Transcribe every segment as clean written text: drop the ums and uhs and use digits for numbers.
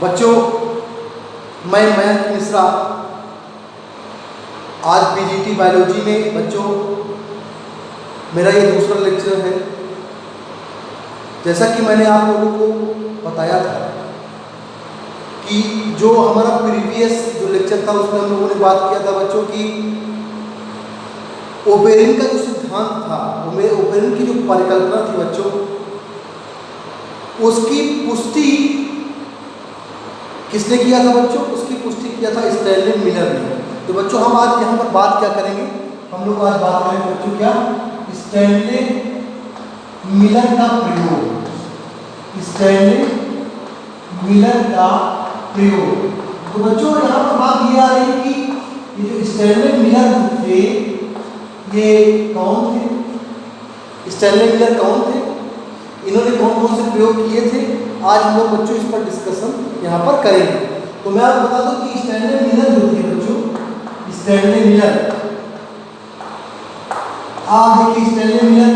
बच्चों, मैं मयंक मिश्रा आज पीजीटी बायोलॉजी में बच्चों मेरा ये दूसरा लेक्चर है। जैसा कि मैंने आप लोगों को बताया था कि जो हमारा प्रीवियस जो लेक्चर था उसमें हम लोगों ने बात किया था बच्चों की ओपेरिन का जो सिद्धांत था, ओपेरिन की जो परिकल्पना थी बच्चों, उसकी पुष्टि किसने किया था बच्चों? उसकी पुष्टि किया था स्टैनली मिलर ने। तो बच्चों हम आज यहाँ पर बात क्या करेंगे? हम लोग आज बात करेंगे बच्चों क्या? स्टैनली मिलर का प्रयोग। स्टैनली मिलर का प्रयोग। तो बच्चों यहाँ पर बात ये आ रही है कि ये जो स्टैनली मिलर थे ये कौन थे? स्टैनली मिलर कौन थे? इन्होंने कौन कौन से प्रयोग किए थे? आज हम लोग बच्चों इस पर डिस्कशन यहाँ पर करेंगे। तो मैं आपको बता दूं कि स्टैनली मिलर जो थे बच्चों, स्टैनली मिलर, आप देखिए स्टैनली मिलर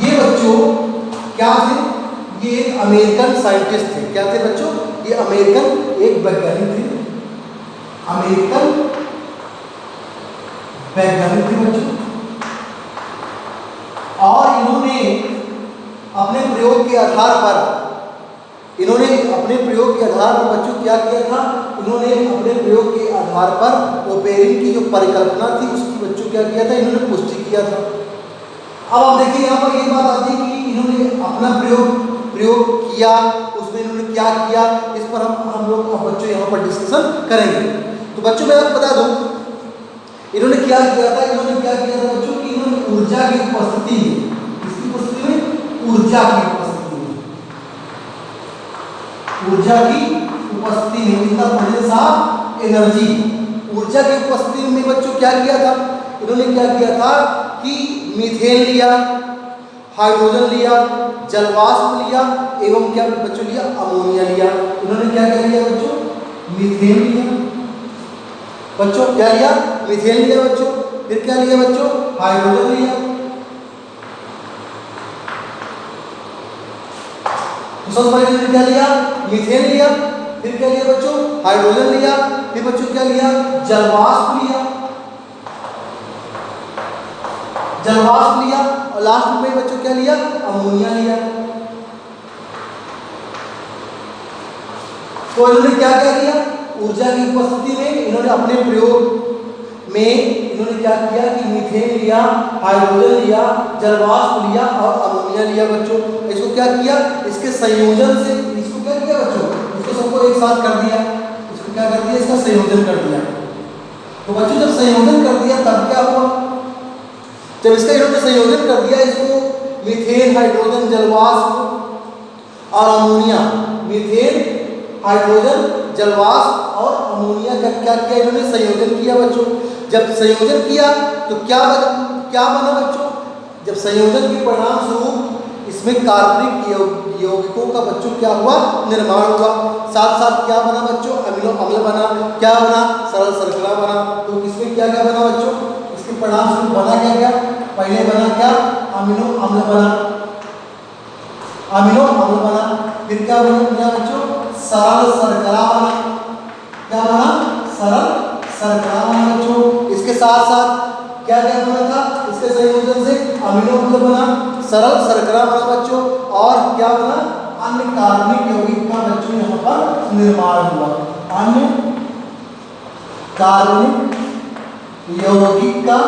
ये बच्चों क्या थे? ये एक अमेरिकन साइंटिस्ट थे। क्या थे बच्चों? ये अमेरिकन एक वैज्ञानिक थे। अमेरिकन वैज्ञानिक थे बच्चों, और इन्होंने अपने प्रयोग के आधार पर बच्चों क्या किया था? इन्होंने अपने प्रयोग के आधार पर ओपेरिन की जो परिकल्पना थी उसकी बच्चों क्या किया था? इन्होंने पुष्टि किया था। अब आप देखिए यहाँ पर ये बात आती है कि इन्होंने अपना प्रयोग किया, उसमें इन्होंने क्या किया, इस पर हम लोग बच्चों यहाँ पर डिस्कशन करेंगे। तो बच्चों मैं आपको बता दूं इन्होंने क्या किया था बच्चों कि इन्होंने ऊर्जा की उपस्थिति में, किसकी उपस्थिति में? ऊर्जा की उपस्थिति में, ऊर्जा की उपस्थिति में, in the presence of energy, ऊर्जा की उपस्थिति में बच्चों क्या किया था? इन्होंने क्या किया था कि मीथेन लिया, हाइड्रोजन लिया, जलवाष्प लिया एवं क्या बच्चों लिया? अमोनिया लिया। इन्होंने क्या किया बच्चों? मीथेन लिया बच्चों, क्या लिया? मीथेन लिया बच्चों। फिर क्या लिया बच्चों? हाइड्रोजन लिया। तो सबसे पहले इन्होंने क्या लिया? मीथेन लिया। फिर क्या लिया बच्चों? हाइड्रोजन लिया। फिर बच्चों क्या लिया? जलवाष्प लिया, और लास्ट में बच्चों क्या लिया? अमोनिया लिया। तो इन्होंने क्या किया? ऊर्जा की उपस्थिति में इन्होंने अपने प्रयोग में इन्होंने क्या किया कि मीथेन लिया, हाइड्रोजन लिया, जलवाष्प लिया और अमोनिया लिया बच्चों। इसको क्या किया? इसके संयोजन से इसको क्या किया बच्चों? इसको सबको एक साथ कर दिया। इसको क्या कर दिया? इसका संयोजन कर दिया। तो बच्चों जब संयोजन कर दिया तब क्या हुआ? जब इसका इन्होंने संयोजन कर दिया, इसको मीथेन, हाइड्रोजन, जलवाष्प और अमोनिया, मीथेन, हाइड्रोजन, जलवाष्प और अमोनिया का क्या किया? इन्होंने संयोजन किया बच्चों। जब संयोजन किया तो क्या बना बच्चों? जब संयोजन के परिणाम स्वरूप इसमें कार्बनिक यौगिकों का बच्चों क्या हुआ? निर्माण हुआ। साथ साथ क्या बना बच्चों? अमीनो अम्ल बना। क्या बना? सरल शर्करा बना। तो इसमें क्या क्या बना बच्चों? इसके परिणाम स्वरूप बना क्या? पहले बना क्या? अमीनो अम्ल बना। फिर क्या बना बच्चों? सरल शर्करा बना। क्या बना? सरल शर्करा बना बच्चों। इसके साथ साथ क्या क्या बना था? इसके संयोजन से अमीनो अम्ल बना, सरल शर्करा बना बच्चों, और क्या बना? अन्य कार्बनिक यौगिक का बच्चों यहाँ पर निर्माण हुआ। अन्य कार्बनिक यौगिक का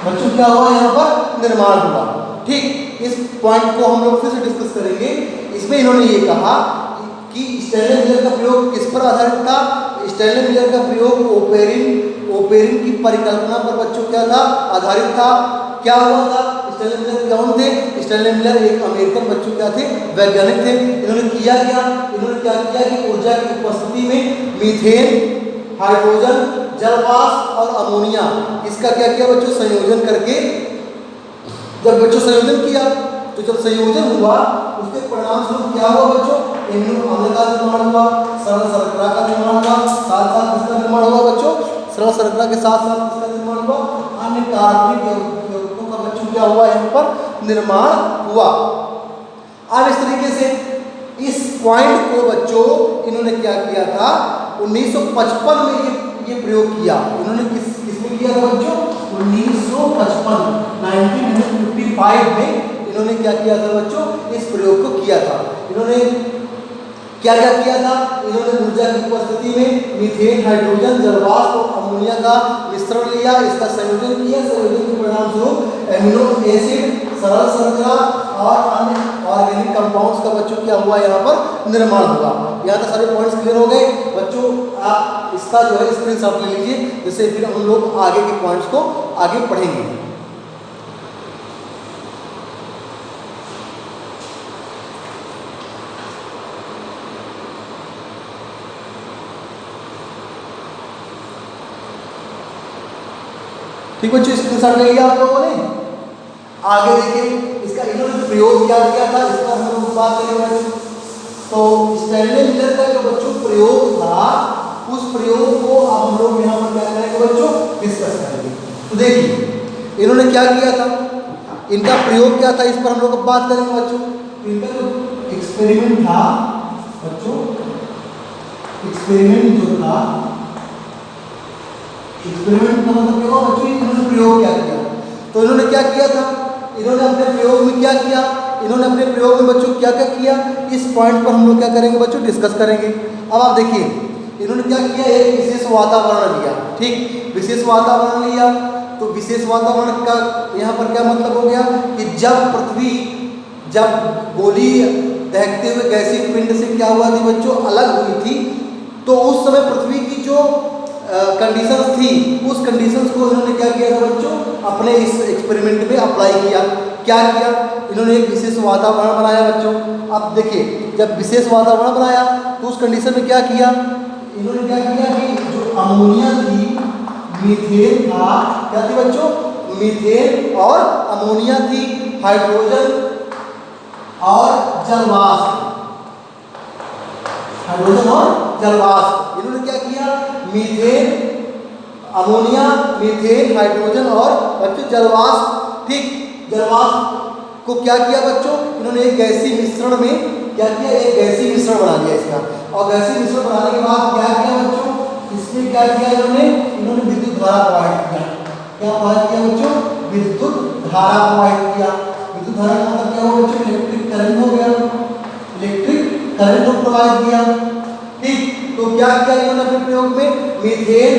बच्चों क्या हुआ? यहाँ पर निर्माण हुआ। ठीक, इस पॉइंट को हम लोग फिर से डिस्कस करेंगे। इसमें इन्होंने ये कहा कि स्टैनली मिलर का प्रयोग किस पर आधारित था? स्टैनली मिलर का प्रयोग ओपेरिन की परिकल्पना पर बच्चों क्या था? आधारित था। क्या हुआ था? स्टैनली मिलर कौन थे? स्टैनली मिलर एक अमेरिकन बच्चों क्या थे? वैज्ञानिक थे। इन्होंने किया क्या? इन्होंने क्या किया कि ऊर्जा की उपस्थिति में मीथेन, हाइड्रोजन, जलवाष्प और अमोनिया, इसका क्या किया बच्चों? संयोजन करके, जब बच्चों संयोजन किया तो जब संयोजन हुआ उसके परिणाम स्वरूप क्या हुआ बच्चों? अमीनो अम्ल का निर्माण हुआ, सरल शर्करा का निर्माण हुआ, साथ साथ इसका निर्माण हुआ बच्चों, सरल शर्करा के साथ साथ इसका निर्माण हुआ, अन्य कार्बनिक यौगिकों का बच्चों क्या हुआ? यहाँ पर निर्माण हुआ। अब इस तरीके से इस पॉइंट को बच्चों इन्होंने क्या किया था, 1955 में ये प्रयोग किया। इन्होंने किसमें किया था बच्चों, 1955 में इन्होंने क्या किया था बच्चों, इस प्रयोग को किया था। इन्होंने क्या क्या किया था, इन्होंने ऊर्जा की उपस्थिति में मीथेन, हाइड्रोजन, जलवाष्प और अमोनिया का मिश्रण लिया, इसका संयोजन किया। संयोजन के परिणाम स्वरूप एमिनो एसिड, सरल संरचना और अन्य ऑर्गेनिक कंपाउंड्स का बच्चों क्या हुआ, यहाँ पर निर्माण हुआ। यहाँ तक सारे पॉइंट्स क्लियर हो गए बच्चों। आप इसका जो है स्क्रीनशॉट ले लीजिए, जिससे फिर हम लोग आगे के पॉइंट्स को आगे पढ़ेंगे। ठीक बच्चों, स्क्रीनशॉट ले लिया आप लोगों ने। आगे देखिए इसका इन्होंने प्रयोग क्या किया था, इस पर हम लोग बात करेंगे। तो स्टैनले मिलर का जो बच्चों प्रयोग था, उस प्रयोग को अब हम लोग यहाँ पर क्या करेंगे बच्चों, डिस्कस करेंगे। तो देखिए इन्होंने क्या किया था, इनका प्रयोग क्या था, इस पर हम लोग बात करेंगे बच्चों। इनका जो एक्सपेरिमेंट था बच्चों, एक्सपेरिमेंट जो था, एक्सपेरिमेंट का मतलब क्या हुआ बच्चों, इन्होंने प्रयोग क्या किया। तो इन्होंने क्या किया था, इन्होंने अपने प्रयोग में क्या किया, इन्होंने अपने प्रयोग में बच्चों क्या क्या किया, इस पॉइंट पर हम लोग क्या करेंगे बच्चों, डिस्कस करेंगे। अब आप देखिए इन्होंने क्या किया, एक विशेष वातावरण लिया। ठीक, विशेष वातावरण लिया। तो विशेष वातावरण का यहाँ पर क्या मतलब हो गया कि जब पृथ्वी, जब गोली दहकते हुए गैसीय पिंड से क्या हुआ थी बच्चों, अलग हुई थी, तो उस समय पृथ्वी की जो कंडीशंस थी, उस कंडीशंस को इन्होंने क्या किया था बच्चों, अपने इस एक्सपेरिमेंट में अप्लाई किया। क्या किया, इन्होंने एक विशेष वातावरण बनाया बच्चों। अब देखिए जब विशेष वातावरण बनाया तो उस कंडीशन में क्या किया, इन्होंने क्या किया कि जो अमोनिया थी, मीथेन था, क्या थी बच्चों, मीथेन और अमोनिया थी, हाइड्रोजन और जलवाष्प, हाइड्रोजन और जलवाष्प। इन्होंने क्या किया, मीथेन, अमोनिया, मीथेन, हाइड्रोजन और बच्चों जलवाष्प। ठीक, जलवाष्प को क्या किया बच्चों, इन्होंने एक गैसीय मिश्रण में क्या किया, एक गैसीय मिश्रण बना लिया इसका। और गैसीय मिश्रण बनाने के बाद क्या किया बच्चों, इसमें क्या किया इन्होंने विद्युत धारा प्रवाहित किया। क्या प्रवाहित किया बच्चों, विद्युत धारा प्रवाहित किया। विद्युत धारा का मतलब क्या हुआ बच्चों, इलेक्ट्रिक करंट हो गया, इलेक्ट्रिक करंट को प्रवाहित किया। ठीक, तो क्या किया इन्होंने अपने प्रयोग में, मीथेन,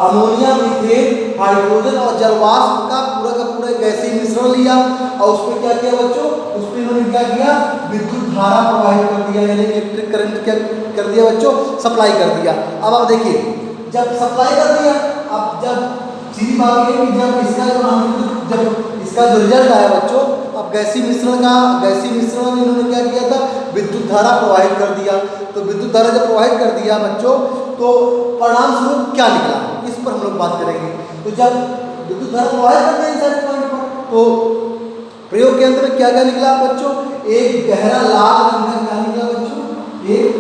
अमोनिया, मीथेन, हाइड्रोजन और जलवाष्प का पूरा गैसीय मिश्रण लिया और उसमें क्या किया बच्चों, उसमें इन्होंने क्या किया, विद्युत धारा प्रवाहित कर दिया, यानी इलेक्ट्रिक करंट क्या कर दिया बच्चों, सप्लाई कर दिया। अब आप देखिए जब सप्लाई कर दिया, अब जब सीधी बात ये कि जब इसका जो रिजल्ट आया बच्चों, अब गैसीय मिश्रण में इन्होंने क्या किया था, विद्युत धारा प्रवाहित कर दिया। तो विद्युत धारा जब प्रवाहित कर दिया बच्चों, तो परिणाम स्वरूप क्या निकला, इस पर हम लोग बात करेंगे। तो जब विद्युत धारा प्रवाहित कर दिया सारे पॉइंट पर, तो प्रयोग के अंत में क्या क्या निकला बच्चों, एक गहरा लाल रंग का क्या निकला बच्चों, एक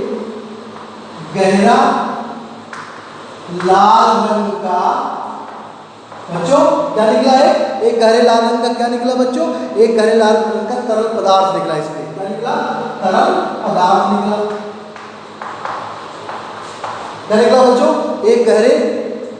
गहरा लाल रंग का बच्चों क्या निकला है, एक गहरे लाल रंग का क्या निकला बच्चों, एक गहरे लाल रंग का तरल पदार्थ निकला। इसमें क्या निकला, तरल पदार्थ निकला। क्या निकला बच्चों, एक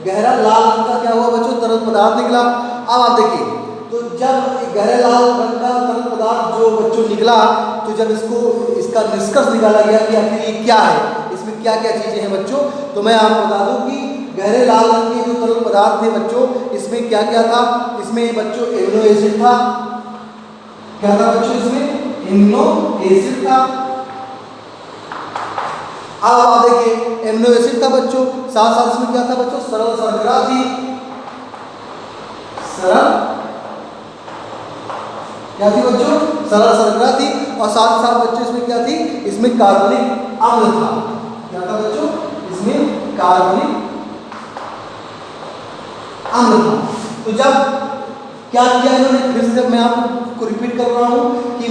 गहरा लाल रंग का क्या हुआ बच्चों, तरल पदार्थ निकला। अब आप देखिए तो जब गहरे लाल रंग का तरल पदार्थ जो बच्चों निकला, तो जब इसका निष्कर्ष निकाला गया कि आखिर ये क्या है, इसमें क्या क्या चीजें हैं बच्चों, तो मैं आपको बता दूं कि गहरे लाल रंग के जो तरल पदार्थ थे बच्चों, इसमें क्या क्या था, इसमें बच्चों एमिनो एसिड था। क्या था बच्चों, इसमें एमिनो एसिड था। अब आप देखिए एमिनो एसिड था बच्चों, साथ साथ इसमें क्या था बच्चों, सरल शर्करा थी, सरल क्या थी बच्चों, सरल शर्करा थी। और साथ साथ बच्चों इसमें क्या थी, इसमें कार्बनिक अम्ल था। क्या था बच्चों, इसमें कार्बनिक अम्ल था। तो जब क्या किया इन्होंने, फिर से मैं आपको रिपीट कर रहा हूं कि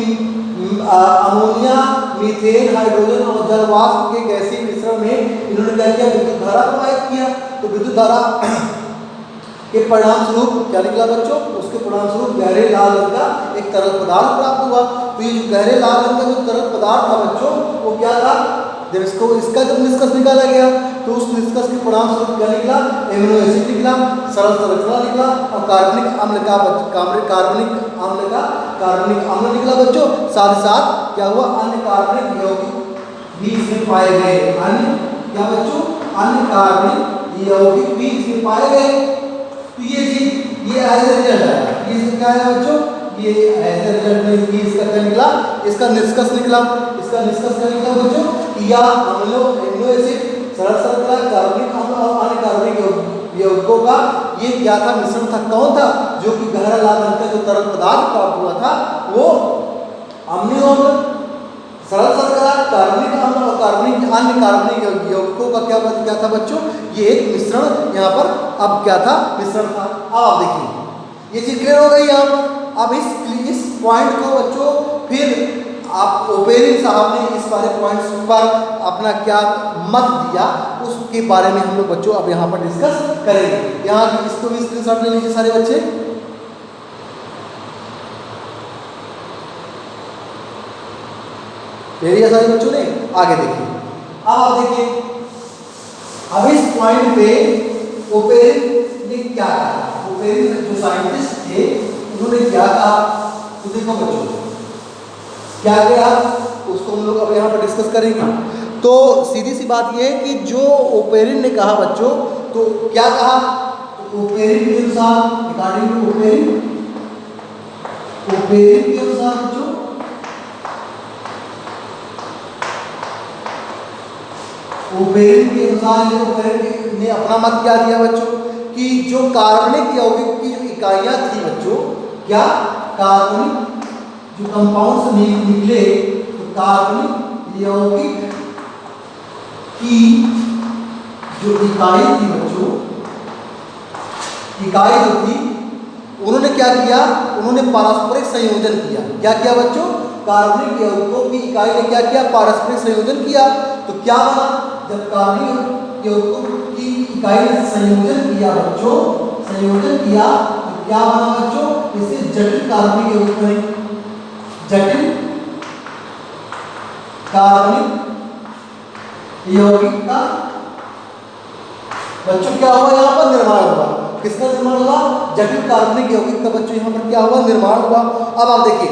अमोनिया, मीथेन, हाइड्रोजन और जलवाष्प के गैसीय मिश्रण में इन्होंने क्या किया, विद्युत धारा प्रवाहित किया। तो विद्युत धारा के परिणाम स्वरूप क्या निकला बच्चों, उसके परिणाम स्वरूप गहरे लाल रंग का एक तरल पदार्थ प्राप्त हुआ। तो ये जो गहरे लाल रंग का जो तरल पदार्थ था बच्चों, वो क्या था, जब इसका जब निष्कर्ष निकाला गया तो उस निष्कर्ष के परिणाम स्वरूप क्या निकला, एमिनो एसिड निकला, सरल संरचना निकला और कार्बनिक अम्ल निकला बच्चों। साथ ही साथ क्या हुआ, अन्य कार्बनिक यौगिक भी इसमें पाए गए। अन्य क्या बच्चों, अन्य कार्बनिक यौगिक भी इसमें पाए गए। तो ये चीज ये एज ए रिजल्ट है, ये इसका क्या है बच्चों, ये एज ए रिजल्ट में इसका क्या निकला, इसका निष्कर्ष निकला। इसका निष्कर्ष क्या निकला बच्चों, या एमिनो एसिड, सरल संरचना, कार्बनिक अम्ल और अन्य कार्बनिक यौगिकों का ये क्या था, मिश्रण था। कौन था, जो कि गहरा लाल रंग का जो तरल पदार्थ प्राप्त हुआ था वो अम्लीय अम्ल, सरल संरचना, कार्बनिक अम्ल और अन्य कार्बनिक यौगिकों का क्या था बच्चों, ये एक मिश्रण यहाँ पर अब क्या था, मिश्रण था। अब आप देखिए ये चीज क्लियर हो गई यहाँ पर। अब इस पॉइंट को बच्चों फिर आप ओपेरिन साहब ने इस सारे पॉइंट्स पर अपना क्या मत दिया, उसके बारे में हम लोग बच्चों अब यहाँ पर डिस्कस करेंगे। यहाँ इसको भी स्क्रीनशॉट ले लीजिए सारे बच्चे। ले लिया सारे बच्चों ने, आगे देखिए। अब आप देखिए, अब इस पॉइंट पे ओपेरिन ने क्या कहा, ओपेरिन जो साइंटिस्ट थे उन्होंने क्या कहा, तो देखो बच्चों क्या किया, उसको हम लोग अब यहाँ पर डिस्कस करेंगे। तो सीधी सी बात यह है कि जो ओपेरिन ने कहा बच्चों, तो क्या कहा, तो ओपेरिन के अनुसार, अकॉर्डिंग टू ओपेरिन के अनुसार बच्चों, ओपेरिन के अनुसार ओपेरिन ने अपना मत क्या दिया बच्चों, कि जो कार्बनिक यौगिक की जो इकाइयां थी बच्चों, क्या कार्बनिक जो कंपाउंड्स निकले, तो कार्बनिक यौगिक की जो इकाई थी बच्चों, इकाई जो थी, उन्होंने क्या किया, उन्होंने पारस्परिक संयोजन किया। क्या किया बच्चों, कार्बनिक यौगिकों की इकाई ने क्या किया, पारस्परिक संयोजन किया। तो क्या बना, जब कार्बनिक यौगिकों की इकाई ने संयोजन किया बच्चों, संयोजन किया तो क्या बना बच्चों, इसे जटिल कार्बनिक यौगिक बने, जटिल कार्बनिक यौगिक का बच्चों क्या हुआ, यहाँ पर निर्माण हुआ। किसका निर्माण हुआ, जटिल कार्बनिक यौगिक का बच्चों यहाँ पर क्या हुआ, निर्माण हुआ। अब आप देखिए,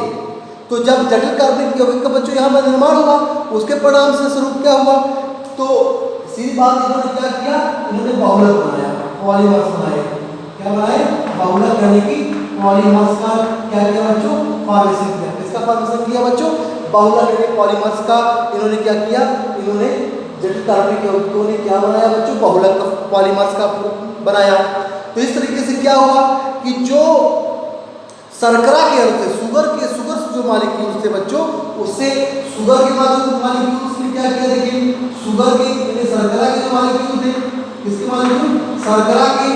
तो जब जटिल कार्बनिक यौगिक का बच्चों यहाँ पर निर्माण हुआ, उसके परिणाम से स्वरूप क्या हुआ, तो सीधी बात इन्होंने क्या किया, इन्होंने बहुलक बनाया, पॉलीमर्स बनाए। क्या बनाए, बहुलक यानी कि पॉलीमर्स का क्या किया बच्चों, फॉर्मेशन किया। किसका फॉर्मेशन किया बच्चों, बहुलक यानी पॉलीमर्स का इन्होंने क्या किया, इन्होंने जटिल कार्बनिक यौगिकों ने क्या बनाया बच्चों, बहुलक का, पॉलीमर्स का बनाया। तो इस तरीके से क्या हुआ कि जो शर्करा के अंदर से शुगर जो मॉलिक्यूल्स थे बच्चों, उससे शुगर के मॉलिक्यूल्स ने क्या किया, देखिए शुगर के यानी शर्करा के जो मॉलिक्यूल थे, किसके मॉलिक्यूल, शर्करा के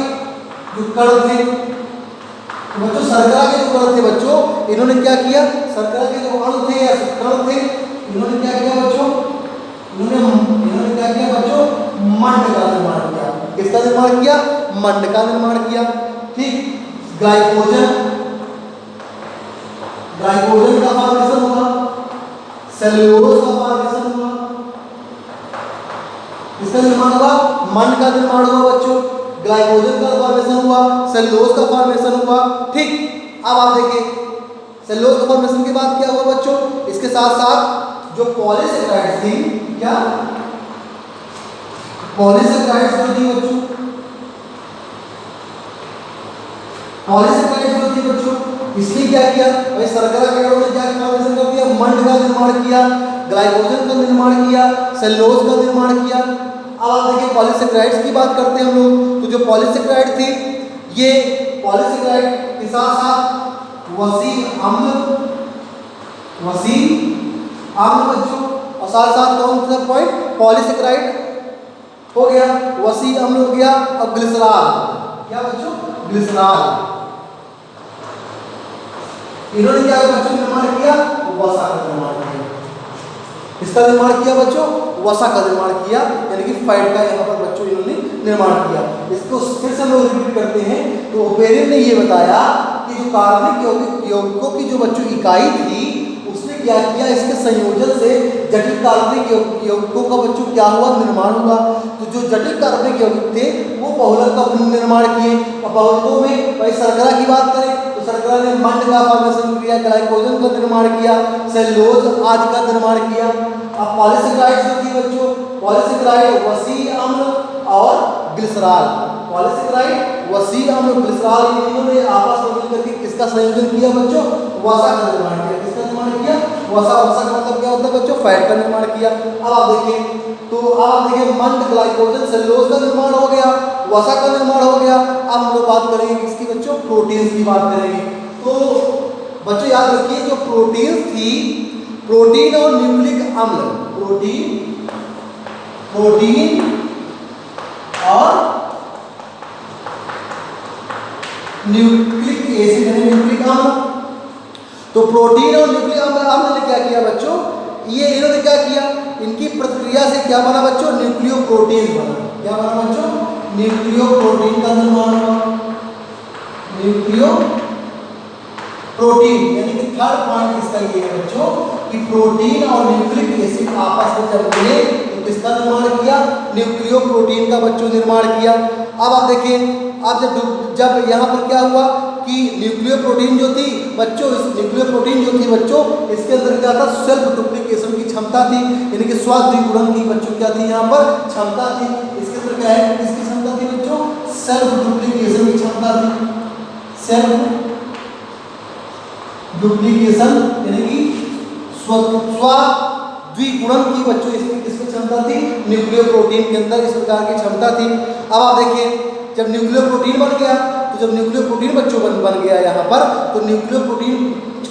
जो कण थे, तो बच्चों शर्करा के जो कण थे बच्चों, इन्होंने क्या किया, शर्करा के जो अणु थे या कण थे, इन्होंने क्या किया बच्चों, इन्होंने क्या किया बच्चों, मंड का निर्माण किया। किसका निर्माण किया, मंड का निर्माण किया। ठीक, ग्लाइकोजन का फॉर्मेशन हुआ, सेल्यूलोज का फॉर्मेशन हुआ। इसका निर्माण हुआ, मंड का निर्माण हुआ बच्चों, ग्लाइकोजन का फॉर्मेशन हुआ, सेल्यूलोज का फॉर्मेशन हुआ। ठीक, अब आप देखिए सेल्यूलोज का फॉर्मेशन के बाद क्या हुआ बच्चों, इसके साथ साथ जो पॉलीसेकेराइड्स थी, क्या पॉलीसेकेराइड्स जो थी बच्चों, पॉलीसेकेराइड्स जो थी बच्चों, इसने क्या किया, भाई शर्करा के अणु ने क्या फॉर्मेशन कर दिया, मंड का निर्माण किया, ग्लाइकोजन का निर्माण किया, सेल्यूलोज का निर्माण किया। अब आप देखिए पॉलीसेकेराइड्स की बात करते हैं हम लोग, तो जो पॉलीसेकेराइड थी, ये पॉलीसेकेराइड के साथ साथ वसीन अम्ल बच्चों, और साथ साथ कौन सा पॉइंट, पॉलीसेकेराइड हो गया, वसीन अम्ल हो गया, और ग्लिसरॉल, क्या बच्चों, ग्लिसरॉल। इन्होंने क्या बच्चों निर्माण किया, वसा का निर्माण किया। इसका निर्माण किया बच्चों, वसा का निर्माण किया, यानी कि फैट का यहाँ पर बच्चों इन्होंने निर्माण किया। इसको इसको फिर से हम लोग रिपीट करते हैं। तो ओपेरिन ने ये बताया कि जो कार्बनिक यौगिकों की जो बच्चों इकाई थी, उसने क्या किया, इसके संयोजन से जटिल कार्बनिक यौगिकों का बच्चों क्या हुआ, निर्माण हुआ। तो जो जटिल कार्बनिक यौगिक थे वो बहुलक का निर्माण किए। और बहुलकों में भाई शर्करा की बात करें तो शर्करा ने मंड का फॉर्मेशन किया, ग्लाइकोजन का निर्माण किया, सेलुलोज आदि का निर्माण किया। अब पॉलीसेकेराइड जो थी बच्चों, पॉलीसेकेराइड वसी अम्ल और ग्लिसरॉल, पॉलीसेकेराइड वसी अम्ल ग्लिसरॉल इन्होंने आपस में मिलकर के किसका संयोजन किया बच्चों, वसा का निर्माण किया। किसका निर्माण किया, वसा। वसा का मतलब क्या होता है बच्चों, फैट का निर्माण किया। अब आप देखिए, तो अब आप देखिए मंड, ग्लाइकोजन, सेलुलोज का निर्माण हो गया, वसा का निर्माण हो गया। अब हम लोग बात करेंगे किसकी बच्चों, प्रोटीन्स की बात करेंगे। तो बच्चों याद रखिए जो प्रोटीन्स थी, प्रोटीन और न्यूक्लिक अम्ल, प्रोटीन और न्यूक्लिक एसिड है, न्यूक्लिक अम्ल। तो प्रोटीन और न्यूक्लिक अम्ल ने क्या किया बच्चों, ये इन्होंने क्या किया, इनकी प्रतिक्रिया से क्या बना बच्चों, न्यूक्लियोप्रोटीन बना। क्या बना बच्चों, न्यूक्लियोप्रोटीन का निर्माण हुआ। न्यूक्लियोप्रोटीन यानी कि थर्ड पॉइंट इसका ये है बच्चों कि प्रोटीन और न्यूक्लिक एसिड आपस में जब मिले तो किसका निर्माण किया, न्यूक्लियोप्रोटीन का बच्चों निर्माण किया। अब आप देखिए, अब जब यहाँ पर क्या हुआ कि न्यूक्लियोप्रोटीन जो थी बच्चों, इस न्यूक्लियोप्रोटीन जो थी बच्चों, इसके अंदर क्या था, सेल्फ डुप्लीकेशन की क्षमता थी, यानी कि स्वाद्विगुणन की बच्चों क्या थी, यहाँ पर क्षमता थी। इसके अंदर क्या है, किसकी क्षमता थी बच्चों, सेल्फ डुप्लीकेशन की क्षमता थी। सेल्फ डुप्लीकेशन यानी कि स्वाद्विगुणन की बच्चों इसमें किसकी क्षमता थी, न्यूक्लियोप्रोटीन के अंदर इस प्रकार की क्षमता थी। अब आप देखिए, जब न्यूक्लियोप्रोटीन बन गया, तो जब न्यूक्लियोप्रोटीन बच्चों बन गया यहाँ पर, तो न्यूक्लियोप्रोटीन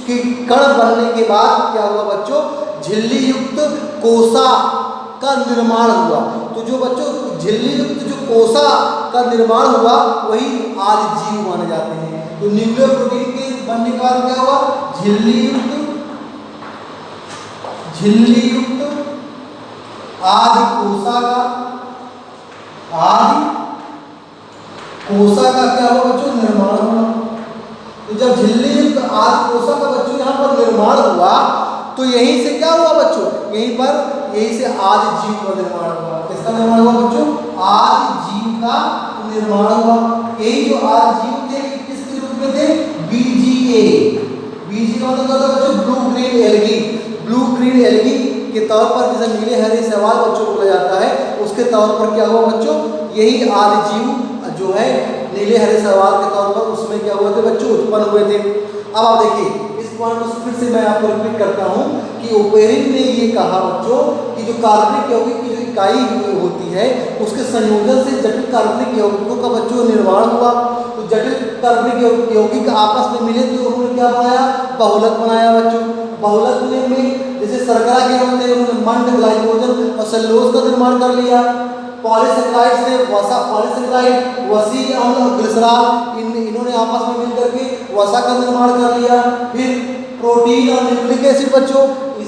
के कण बनने के बाद क्या हुआ बच्चों, झिल्ली युक्त कोसा का निर्माण हुआ। तो जो बच्चों झिल्ली युक्त जो कोसा का निर्माण हुआ वही आज जीव माने जाते हैं। तो न्यूक्लियोप्रोटीन के बनने के बाद क्या हुआ, झिल्ली युक्त आदि कोसा का क्या हुआ बच्चों, निर्माण हुआ। तो जब झिल्ली युक्त आदि कोसा का बच्चों यहाँ पर निर्माण हुआ, तो यहीं से क्या हुआ बच्चों, यहीं से आदि जीव का निर्माण हुआ। किसका निर्माण हुआ बच्चों, आदि जीव का निर्माण हुआ। यही जो आदि जीव थे किसके रूप में थे, बीजीए। बीजी का मतलब क्या होता है बच्चों, blue green algae. Blue green algae के तौर पर जैसे नीले हरे शैवाल बच्चों बोला जाता है, उसके तौर पर क्या हुआ बच्चों, यही आदि जीव जो है नीले हरे शैवाल के तौर पर उसमें क्या हुए थे बच्चों, उत्पन्न हुए थे। अब आप देखिए इस पॉइंट को फिर से मैं आपको रिपीट करता हूँ कि ओपेरिन ने ये कहा बच्चों कि जो कार्बनिक यौगिक की जो इकाई होती है उसके संयोजन से जटिल कार्बनिक यौगिकों का बच्चों निर्माण हुआ। तो जटिल कार्बनिक यौगिक आपस में मिले तो उन्होंने क्या बनाया, बहुलक बनाया बच्चों। बहुलक में जैसे शर्करा के अणु थे, उन्होंने मंड, ग्लाइकोजन और सेलुलोज का निर्माण कर लिया। पॉलीसेकेराइड्स ने वसा, पॉलीसेकेराइड वसी अम्ल और ग्लिसरॉल इन्होंने आपस में मिलकर के वसा का निर्माण कर लिया। फिर प्रोटीन और न्यूक्लिक एसिड बच्चों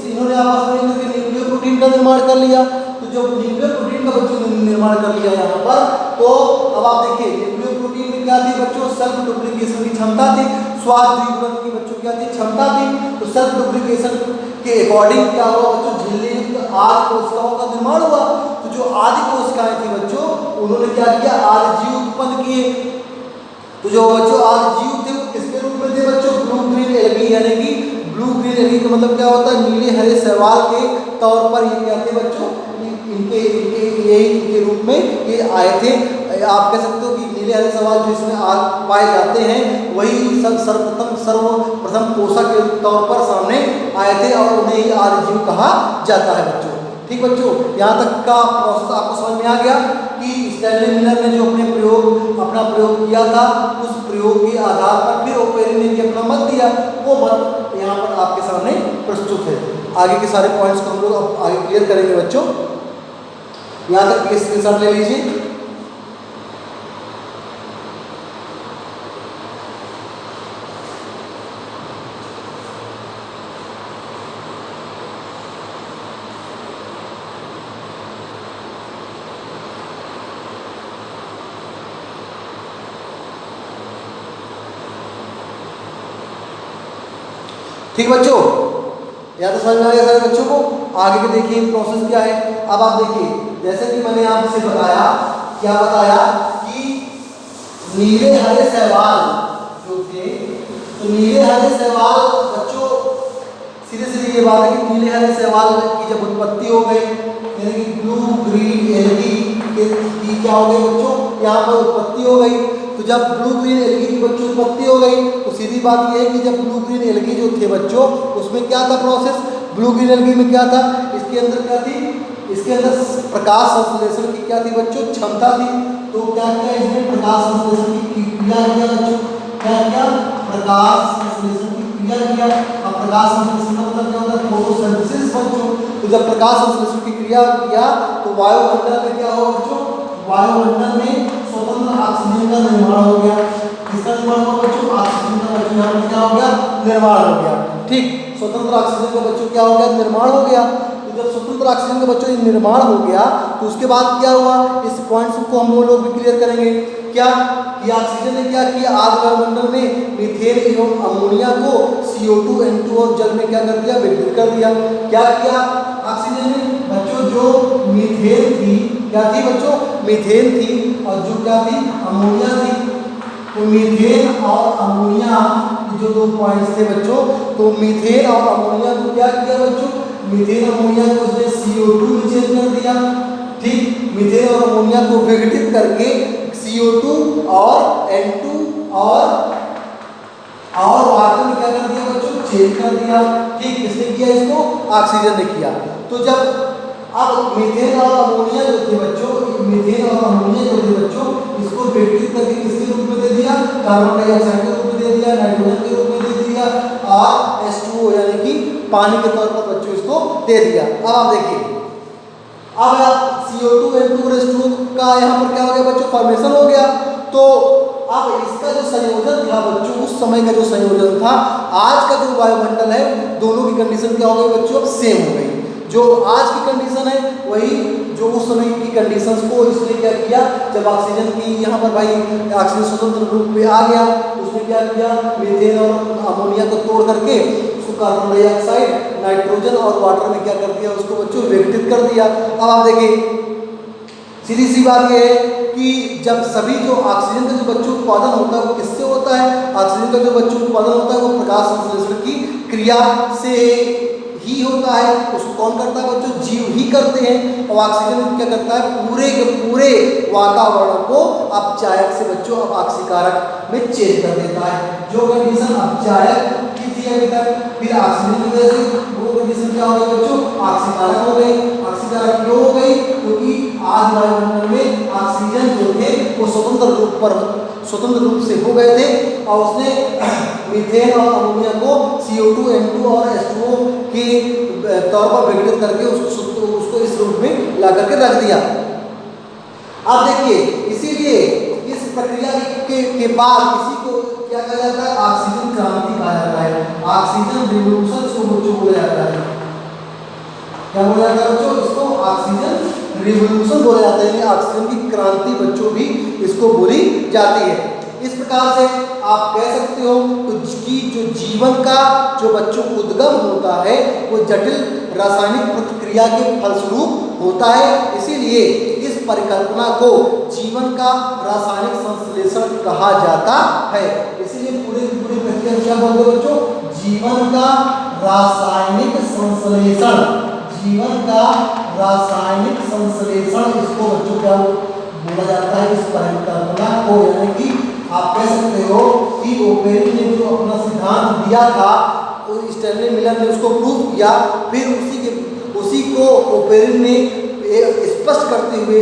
इन्होंने आपस में मिलकर के न्यूक्लियोप्रोटीन का निर्माण कर लिया। तो जब न्यूक्लियोप्रोटीन का बच्चों निर्माण कर लिया यहाँ पर, तो अब आप देखिए न्यूक्लियोप्रोटीन में क्या थी बच्चों, सेल्फ डुप्लीकेशन की क्षमता थी, स्वाद्विगुणन की बच्चों क्या थी, क्षमता थी। तो सेल्फ डुप्लीकेशन के अकॉर्डिंग क्या हुआ बच्चों, झिल्ली युक्त आदि कोशिकाओं का निर्माण हुआ। तो जो आदि कोशिकाएं थी बच्चों, उन्होंने क्या किया, आदि जीव उत्पन्न किए। तो जो बच्चों आदि जीव थे वो किसके रूप में थे बच्चों, ब्लू ग्रीन एल्गी, यानी कि ब्लू ग्रीन एल्गी का मतलब क्या होता है, नीले हरे शैवाल के तौर पर ये क्या थे बच्चों, इनके रूप में ये आए थे। आप कह सकते हो कि नीले हरे शैवाल जो इसमें पाए जाते हैं वही सर्वप्रथम कोसा के तौर पर सामने आए थे और उन्हें ही आदि जीव कहा जाता है बच्चों। ठीक बच्चों, यहाँ तक का प्रोसेस आपको समझ में आ गया कि स्टैनली मिलर ने जो अपना प्रयोग किया था, उस प्रयोग के आधार पर फिर ओपेरिन ने भी अपना मत दिया। वो मत यहाँ पर आपके सामने प्रस्तुत है। आगे के सारे पॉइंट्स को हम लोग आगे क्लियर करेंगे बच्चों। यहाँ तक के स्क्रीनशॉट ले लीजिए। ठीक बच्चों, या तो समझ में आ गया सारे बच्चों को। आगे के देखिए प्रोसेस क्या है। अब आप देखिए, जैसे कि मैंने आपसे बताया, क्या बताया कि नीले हरे शैवाल जो थे, तो नीले हरे शैवाल बच्चों, सीधे सीधे ये बात है कि नीले हरे शैवाल की जब उत्पत्ति हो गई, यानी कि ब्लू ग्रीन एल्गी की क्या हो गई बच्चों, यहाँ पर उत्पत्ति हो गई। तो जब ब्लू ग्रीन एल्गी की बच्चों उत्पत्ति हो गई, तो सीधी बात यह है कि जब ब्लू ग्रीन एल्गी जो थे बच्चों, उसमें क्या था प्रोसेस, ब्लू ग्रीन एल्गी में क्या था, इसके अंदर क्या थी, इसके अंदर प्रकाश संश्लेषण की क्या थी बच्चों, क्षमता थी। तो क्या किया इसने, प्रकाश संश्लेषण की क्रिया किया बच्चों, क्या किया, प्रकाश संश्लेषण की क्रिया किया। अब प्रकाश संश्लेषण का मतलब क्या होता है, फोटोसिंथेसिस बच्चों। तो जब प्रकाश संश्लेषण की क्रिया किया तो वायुमंडल में क्या हुआ बच्चों, वायुमंडल में स्वतंत्र ऑक्सीजन का निर्माण हो गया। किसका निर्माण हुआ बच्चों, ऑक्सीजन का बच्चों यहाँ पर क्या हो गया, निर्माण हो गया। ठीक, स्वतंत्र ऑक्सीजन का बच्चों क्या हो गया, निर्माण हो गया। तो जब स्वतंत्र ऑक्सीजन का बच्चों निर्माण हो गया, तो उसके बाद क्या हुआ, इस पॉइंट्स को हम लोग भी क्लियर करेंगे। क्या कि ऑक्सीजन ने क्या किया, आज वायुमंडल में मीथेन एवं अमोनिया को CO2 N2 और जल में क्या कर दिया, विघटित कर दिया। क्या किया ऑक्सीजन ने बच्चों, जो मीथेन थी, क्या थी बच्चों, मीथेन थी, और जो क्या थी, अमोनिया थी। तो मीथेन और अमोनिया जो दो पॉइंट्स थे बच्चों, तो मीथेन और अमोनिया को क्या किया बच्चों, मीथेन अमोनिया को उसने CO2 में चेंज कर दिया। ठीक, मीथेन और अमोनिया को विघटित करके CO2 और N2 और वाटर में क्या कर दिया बच्चों, चेंज कर दिया। ठीक, किसने किया इसको, ऑक्सीजन ने किया। तो जब अब मीथेन और अमोनिया जो थे बच्चों, मीथेन और अमोनिया जो थे बच्चों, इसको विघटित करके किसके रूप में दे दिया, कार्बन डाइऑक्साइड के रूप में दे दिया, नाइट्रोजन के रूप में दे दिया, और H2O यानी कि पानी के तौर पर बच्चों इसको दे दिया। अब आप देखिए, अब CO2 N2 और H2O का यहाँ पर क्या हो गया बच्चों, फॉर्मेशन हो गया। तो अब इसका जो संयोजन था बच्चों, उस समय का जो संयोजन था, आज का जो वायुमंडल है, दोनों की कंडीशन क्या हो गई बच्चों, अब सेम हो गई। जो आज की कंडीशन है वही जो उस समय की कंडीशंस को इसने क्या किया, जब ऑक्सीजन की यहाँ पर भाई ऑक्सीजन स्वतंत्र रूप में आ गया, उसने क्या किया, मीथेन और अमोनिया को तोड़ करके उसको कार्बन डाइऑक्साइड, नाइट्रोजन और वाटर में क्या कर दिया, उसको बच्चों विघटित कर दिया। अब आप देखिए, सीधी सी बात यह है कि जब सभी जो ऑक्सीजन का जो बच्चों उत्पादन होता है वो किससे होता है, ऑक्सीजन का जो बच्चों उत्पादन होता है वो प्रकाश संश्लेषण की क्रिया से ही होता है। उसको कौन करता है बच्चों, जीव ही करते हैं। और ऑक्सीजन क्या करता है, पूरे के पूरे वातावरण को अपचायक से बच्चों अब ऑक्सीकारक में चेंज कर देता है। जो कंडीशन अपचायक की थी अभी तक, फिर ऑक्सीजन की वजह से वो कंडीशन क्या हो गई बच्चों, ऑक्सीकारक हो गई। ऑक्सीकारक क्यों हो गई, क्योंकि आज वायुमंडल में ऑक्सीजन जो थे वो स्वतंत्र रूप से हो गए थे, और उसने मीथेन और अमोनिया को CO2 N2 और H2O के तौर पर विघटित करके उसको इस रूप में ला करके रख दिया। अब देखिए, इसीलिए इस प्रक्रिया के बाद इसी को क्या कहा जाता है, ऑक्सीजन क्रांति कहा जाता है। ऑक्सीजन रिवोल्यूशन इसको बोला जाता है। क्या बोला जाता है बच्चों, इसको ऑक्सीजन रिवोल्यूशन बोला जाता है, यानी ऑक्सीजन की क्रांति बच्चों भी इसको बोली जाती है। इस प्रकार से आप कह सकते हो कि जो जीवन का जो बच्चों उद्गम होता है वो जटिल रासायनिक प्रतिक्रिया के फलस्वरूप होता है। इसीलिए इस परिकल्पना को जीवन का रासायनिक संश्लेषण कहा जाता है। इसीलिए पूरी प्रक्रिया क्या बोलते हैं बच्चों, जीवन का रासायनिक संश्लेषण, जीवन का रासायनिक संश्लेषण, इसको बच्चों क्या बोला जाता है, इस परिकल्पना को। यानी कि आप कह सकते हो कि ओपेरिन ने जो अपना सिद्धांत दिया था, स्टैनली मिलर ने उसको प्रूव किया, फिर उसी को ओपेरिन ने स्पष्ट करते हुए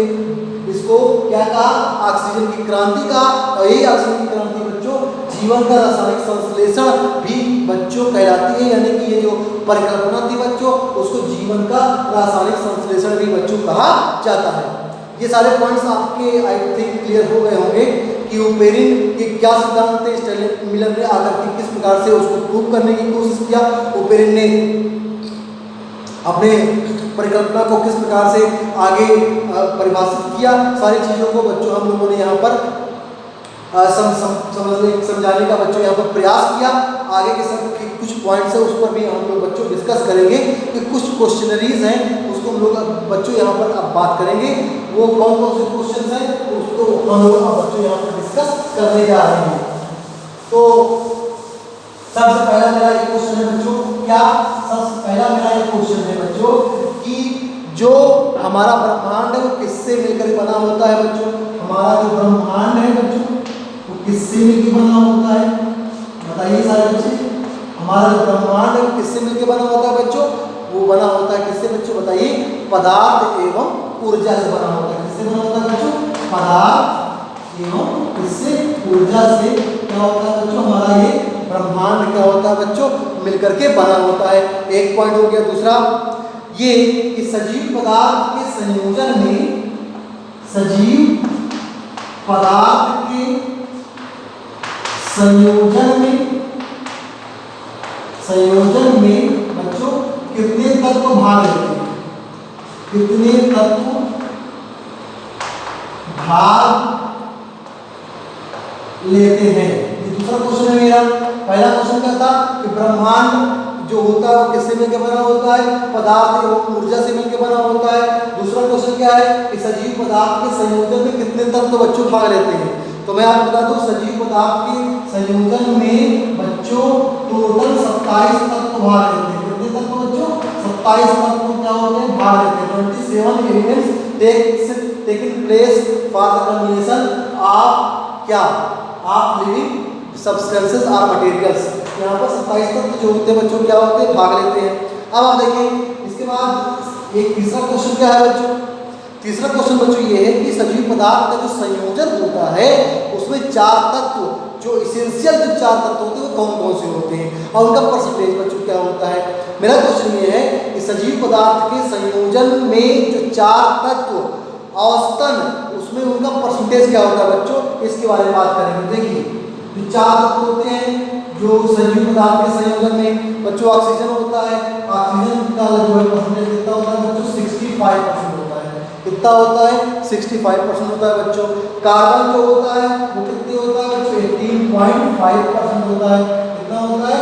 इसको क्या कहा, ऑक्सीजन की क्रांति कहा। और यही ऑक्सीजन की क्रांति बच्चों जीवन का रासायनिक संश्लेषण भी बच्चों कहलाती है। यानी कि ये जो परिकल्पना थी बच्चों, उसको जीवन का रासायनिक संश्लेषण भी बच्चों कहा जाता है। ये सारे पॉइंट्स आपके आई थिंक क्लियर हो गए होंगे कि ओपेरिन के क्या सिद्धांत थे, स्टैनली मिलर ने आकर के किस प्रकार से उसको प्रूव करने की कोशिश किया, ओपेरिन ने अपने परिकल्पना को किस प्रकार से आगे परिभाषित किया, सारी चीज़ों को बच्चों हम लोगों ने यहाँ पर समझाने का बच्चों यहाँ पर प्रयास किया। आगे के सब कुछ पॉइंट्स है उस पर भी हम लोग बच्चों डिस्कस करेंगे कि कुछ क्वेश्चनरीज हैं उसको हम लोग बच्चों यहाँ पर अब बात करेंगे। वो कौन कौन से क्वेश्चन हैं उसको हम लोग अब बच्चों यहाँ पर डिस्कस करने जा रहे हैं। तो सबसे पहला मेरा एक क्वेश्चन है बच्चों, क्या सबसे पहला मेरा एक क्वेश्चन है बच्चों कि जो हमारा ब्रह्मांड है वो किससे मिलकर बना होता है बच्चों? हमारा जो ब्रह्मांड है बच्चों वो किससे मिलकर बना होता है? बताइए सारे बच्चे, हमारा जो ब्रह्मांड है वो किससे मिलकर बना होता है बच्चों? वो बना होता है किससे बच्चों? बताइए, पदार्थ एवं ऊर्जा से बना होता है। किससे बना होता है बच्चों? पदार्थ एवं किससे? ऊर्जा से क्या होता है बच्चों? हमारा ये ब्रह्मांड क्या होता है बच्चों? मिलकर के बना होता है। एक पॉइंट हो गया। दूसरा ये कि सजीव पदार्थ के संयोजन में, सजीव पदार्थ के संयोजन में बच्चों कितने तत्व भाग लेते हैं? कितने तत्व भाग लेते हैं? ये दूसरा क्वेश्चन है मेरा। पहला क्वेश्चन क्या था कि ब्रह्मांड जो होता है वो किससे मिलकर बना होता है? पदार्थ एवं ऊर्जा से मिलकर बना होता है। दूसरा क्वेश्चन क्या है कि सजीव पदार्थ के संयोजन में कितने तत्व बच्चों भाग लेते हैं? तो मैं आपको बता दूं, सजीव पदार्थ के संयोजन में बच्चों टोटल 27 तत्व भाग लेते हैं। कितने तत्व बच्चों? 27 तत्व क्या होते हैं? भाग लेते हैं। 27 elements taking place for the combination of क्या? ऑफ लिविंग सब्सटेंसेस और मटेरियल्स। यहाँ पर 27 तत्व जो होते हैं बच्चों क्या होते हैं? भाग लेते हैं। अब आप देखिए इसके बाद एक तीसरा क्वेश्चन क्या है बच्चों? तीसरा क्वेश्चन बच्चों ये है कि सजीव पदार्थ का जो संयोजन होता है उसमें 4 तत्व, जो इसेंशियल जो 4 तत्व होते हैं वो कौन कौन से होते हैं और उनका परसेंटेज बच्चों क्या होता है? मेरा क्वेश्चन ये है कि सजीव पदार्थ के संयोजन में जो 4 तत्व औसतन उसमें उनका परसेंटेज क्या होता है बच्चों? इसके बारे में बात करेंगे। देखिए जो 4 तत्व होते हैं जो सजीव पदार्थ के संयोजन में बच्चों, ऑक्सीजन होता है। ऑक्सीजन का जो है परसेंटेज कितना होता है बच्चों? 65% होता है। कितना होता है? 65% होता है बच्चों। कार्बन जो होता है वो कितने होता है बच्चों? 18.5% होता है। कितना होता है?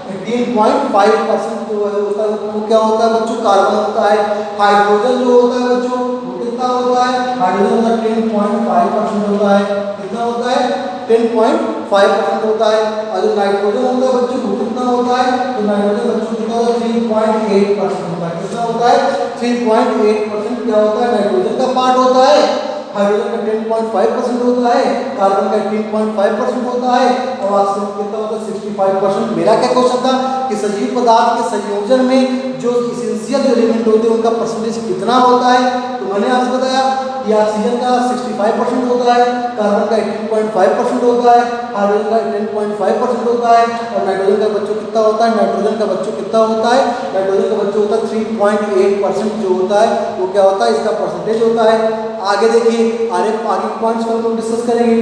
18.5% जो है होता है वो क्या होता है बच्चों? कार्बन होता है। हाइड्रोजन जो होता है बच्चों वो कितना होता है? हाइड्रोजन का 10.5% होता है। कितना होता है? 10.5% होता है। और जो नाइट्रोजन होता है बच्चों वो कितना होता है? तो नाइट्रोजन बच्चों कितना होता है? 3.8% होता है। कितना होता है? 3.8% क्या होता है? नाइट्रोजन का पार्ट होता है। हाइड्रोजन का 10.5% होता है। कार्बन का 18.5% होता है। और ऑक्सीजन कितना होता है? 65%। मेरा क्या क्वेश्चन था कि सजीव पदार्थ के संयोजन में जो इसेंशियल जो एलिमेंट होते हैं उनका परसेंटेज कितना होता है? तो मैंने आपसे बताया कि ऑक्सीजन का 65% होता है, कार्बन का 18.5% होता है, हाइड्रोजन का 10.5% होता है और नाइट्रोजन का बच्चों कितना होता है? नाइट्रोजन का बच्चों कितना होता है? नाइट्रोजन का बच्चों होता है 3.8% जो होता है वो क्या होता है? इसका परसेंटेज होता है। आगे देखिए आगे पॉइंट्स को हम लोग डिस्कस करेंगे।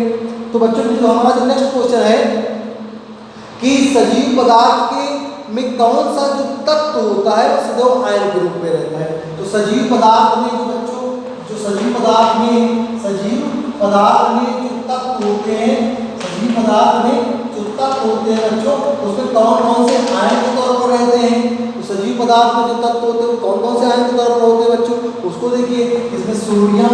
तो बच्चों जो हमारा जो नेक्स्ट क्वेश्चन है कि सजीव पदार्थ के में कौन सा जो तत्व होता है वो सदैव आयन के रूप में रहता है? तो सजीव पदार्थ में जो बच्चों जो सजीव पदार्थ में जो तत्व होते हैं, सजीव पदार्थ में जो तत्व होते हैं बच्चों उसमें कौन कौन से आयन के तौर पर रहते हैं? तो सजीव पदार्थ में जो तत्व होते हैं वो कौन कौन से आयन के तौर पर होते हैं बच्चों? उसको देखिए, इसमें सोडियम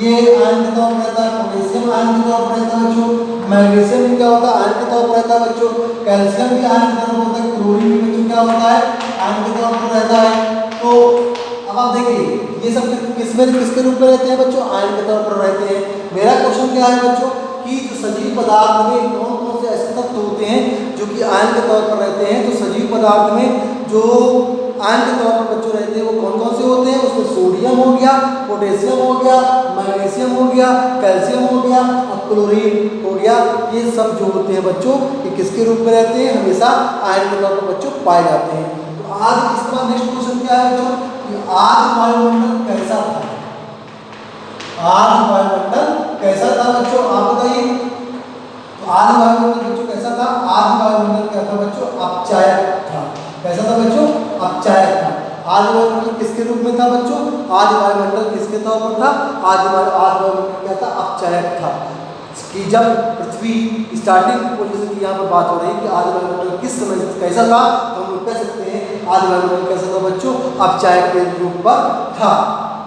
ये आयन के तौर पर रहता है, पोटेशियम आयन के तौर पर रहता है बच्चों, मैग्नीशियम भी क्या होता है? आयन के तौर पर रहता है बच्चों, कैल्शियम भी आयन के तौर पर होता है, क्लोरीन भी बच्चों क्या होता है? आयन के तौर पर रहता है। तो अब आप देखिए ये सब किसके रूप में रहते हैं बच्चों? आयन के तौर पर रहते हैं। मेरा क्वेश्चन क्या है बच्चों कि जो सजीव पदार्थ में कौन कौन से ऐसे तत्व होते हैं जो कि आयन के तौर पर रहते हैं? तो सजीव पदार्थ में जो आयन के तौर पर बच्चों रहते हैं वो कौन कौन से होते हैं? उसमें सोडियम हो गया, पोटेशियम हो गया, मैग्नीशियम हो गया, कैल्शियम हो गया और क्लोरीन हो गया। ये सब जो होते हैं बच्चों ये किसके रूप में रहते हैं? हमेशा आयन के तौर पर बच्चों पाए जाते हैं। तो आज इसके बाद नेक्स्ट क्वेश्चन क्या है बच्चों कि आज वायुमंडल कैसा था? आज वायुमंडल कैसा था बच्चों? आप बताइए। तो आज वायुमंडल बच्चों कैसा था? आज वायुमंडल क्या था बच्चों? अपचायक था। कैसा था बच्चों? अपचायक था। आज वायुमंडल किसके रूप में था बच्चों? आज वायुमंडल किसके तौर पर था? आज वायुमंडल क्या था? अपचायक था। कि जब पृथ्वी स्टार्टिंग पोजीशन की यहाँ पर बात हो रही है कि आदि वायुमंडल किस समय कैसा था, तो हम लोग कह सकते हैं आदि वायुमंडल कैसा था बच्चों, अपचायक के रूप पर था।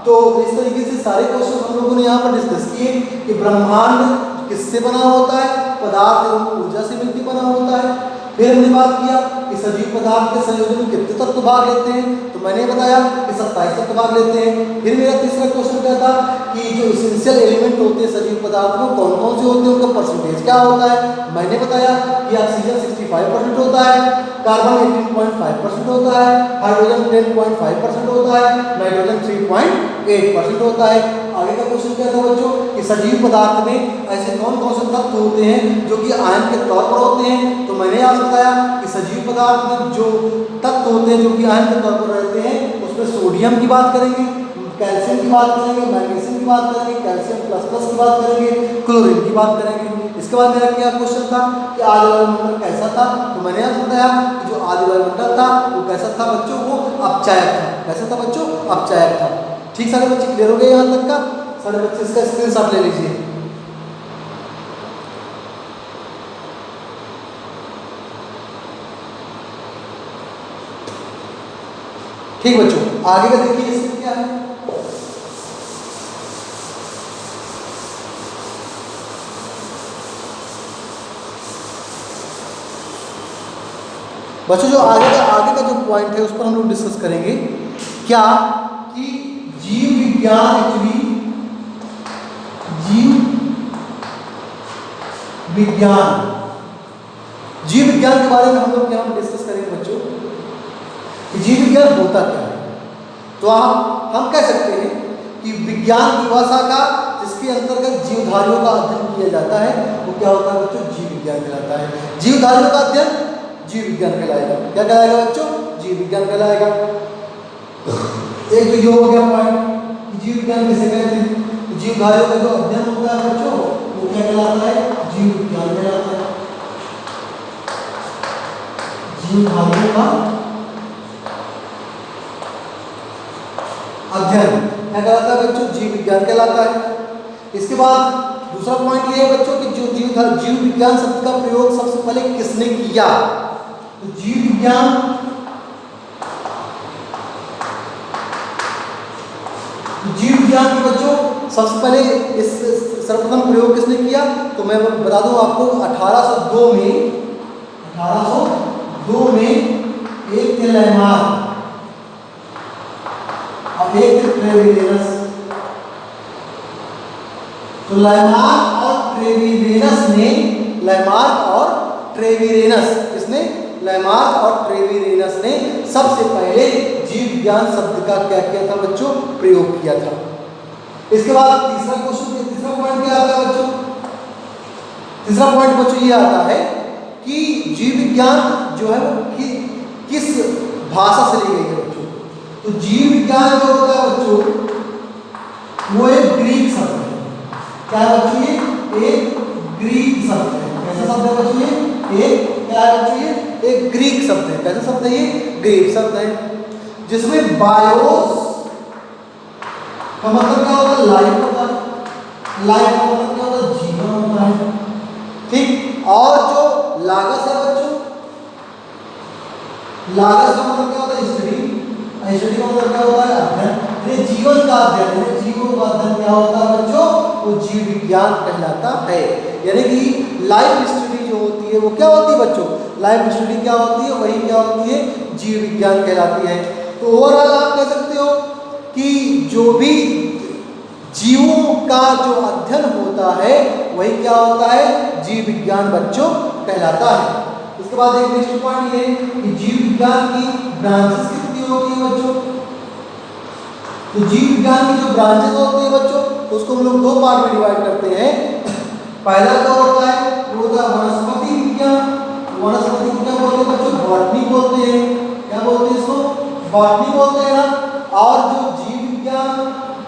तो इस तरीके से सारे क्वेश्चन हम लोगों ने यहाँ पर डिस्कस किए कि ब्रह्मांड किससे बना होता है, पदार्थ एवं ऊर्जा से मिलकर बना होता है। फिर हमने बात किया कि सजीव पदार्थ के संयोजन में कितने तत्व भाग लेते हैं, तो मैंने बताया कि 27 तत्व भाग लेते हैं। फिर मेरा तीसरा क्वेश्चन क्या था कि जो इसेंशियल एलिमेंट होते हैं सजीव पदार्थ में कौन कौन से होते हैं, उनका परसेंटेज क्या होता है। मैंने बताया कि ऑक्सीजन 65% होता है, कार्बन 18.5% होता है, हाइड्रोजन 10.5% होता है, नाइट्रोजन 3.8% होता है। आगे का क्वेश्चन क्या था बच्चों कि सजीव पदार्थ में ऐसे कौन कौन से तत्व होते हैं जो कि आयन के तौर पर होते हैं, तो मैंने आपको बताया कि सजीव पदार्थ में जो तत्व होते हैं जो कि आयन के तौर पर रहते हैं उसमें सोडियम की बात करेंगे, कैल्शियम की बात करेंगे, मैग्नीशियम की बात करेंगे, कैल्शियम प्लस प्लस की बात करेंगे, क्लोरीन की बात करेंगे। इसके बाद मेरा क्या क्वेश्चन था कि आदि वायुमंडल कैसा था, तो मैंने आपको बताया कि जो आदि वायुमंडल था वो कैसा था बच्चों, वो अपचायक था। कैसा था बच्चों, अपचायक था। ठीक, सारे बच्चे क्लियर हो गए यहाँ तक का? सारे बच्चे इसका स्क्रीनशॉट ले लीजिए। ठीक बच्चों, आगे का देखिए इसमें क्या है। बच्चों जो आगे का जो पॉइंट है उस पर हम लोग डिस्कस करेंगे क्या कि जीव विज्ञान एक्चुअली जीव विज्ञान के बारे में हम लोग यहाँ डिस्कस करेंगे बच्चों कि जीव विज्ञान होता क्या है। तो हम कह सकते हैं कि विज्ञान की भाषा का जिसके अंतर्गत जीवधारियों का अध्ययन किया जाता है वो क्या होता है बच्चों, जीव विज्ञान कहलाता है। जीवधारियों का अध्ययन जीव विज्ञान कहलाएगा। क्या कहलाएगा बच्चों, जीव विज्ञान कहलाएगा। एक तो ये हो गया पॉइंट कि जीव विज्ञान किसे कहते हैं। जीवधारियों का जो अध्ययन होता है बच्चों वो क्या कहलाता है, जीव विज्ञान कहलाता है। जीवधारियों का अध्ययन क्या कहलाता है बच्चों, जीव विज्ञान कहलाता है। इसके बाद दूसरा पॉइंट ये है बच्चों कि जो जीव विज्ञान शब्द का प्रयोग सबसे पहले किसने किया, तो जीव विज्ञान के बच्चों सबसे पहले इस सर्वप्रथम प्रयोग किसने किया, तो मैं बता दूं आपको 1802 में एक थे लैमार्क और एक थे ट्रेविरेनस। तो लैमार्क और ट्रेविरेनस ने सबसे पहले जीव विज्ञान शब्द का क्या किया था बच्चों, प्रयोग किया था। इसके बाद तीसरा पॉइंट क्या आता है बच्चों, तीसरा पॉइंट बच्चों ये आता है कि जीव विज्ञान जो है वो किस भाषा से ली गई है बच्चों। तो जीव विज्ञान जो होता है बच्चों वो एक ग्रीक शब्द है। क्या है बच्चों, ये एक ग्रीक शब्द है। कैसा शब्द है बच्चों, ये क्या है बच्चों, ये एक ग्रीक शब्द है। कैसा शब्द है, ये ग्रीक शब्द है जिसमें बायोस का मतलब क्या होता है, लाइफ होता है। लाइफ का मतलब क्या होता है, जीवन होता है। ठीक, और जो लागस है बच्चों, लागस का मतलब क्या होता है, स्टडी का मतलब क्या होता है, अध्ययन। जीवन का अध्ययन, जीवों का अध्ययन क्या होता है बच्चों, वो जीव विज्ञान कहलाता है। यानी कि लाइफ स्टडी जो होती है वो क्या होती है बच्चों, लाइफ स्टडी क्या होती है, वही क्या होती है, जीव विज्ञान कहलाती है। तो ओवरऑल आप कह सकते हो कि जो भी जीवों का जो अध्ययन होता है वही क्या होता है, जीव विज्ञान बच्चों कहलाता है। इसके बाद एक नेक्स्ट पॉइंट ये कि जीव विज्ञान की ब्रांचेस कितनी होती है बच्चों। तो जीव विज्ञान की जो ब्रांचेस होती है बच्चों उसको हम लोग दो पार्ट में डिवाइड करते हैं। पहला जो होता है वो होता है वनस्पति विज्ञान। वनस्पति को क्या बोलते हैं बच्चों, बॉटनी बोलते हैं। क्या बोलते हैं इसको, बॉटनी बोलते हैं ना। और जो जीव विज्ञान